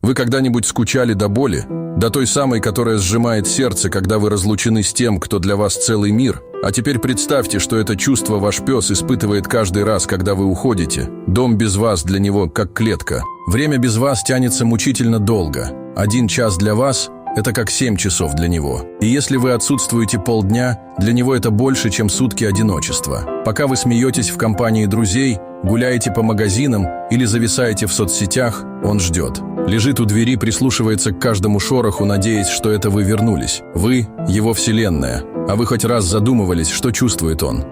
Вы когда-нибудь скучали до боли? До той самой, которая сжимает сердце, когда вы разлучены с тем, кто для вас целый мир? А теперь представьте, что это чувство ваш пес испытывает каждый раз, когда вы уходите. Дом без вас для него как клетка. Время без вас тянется мучительно долго. 1 час для вас – это как 7 часов для него. И если вы отсутствуете полдня, для него это больше, чем сутки одиночества. Пока вы смеетесь в компании друзей, гуляете по магазинам или зависаете в соцсетях, он ждет. Лежит у двери, прислушивается к каждому шороху, надеясь, что это вы вернулись. Вы – его вселенная. А вы хоть раз задумывались, что чувствует он?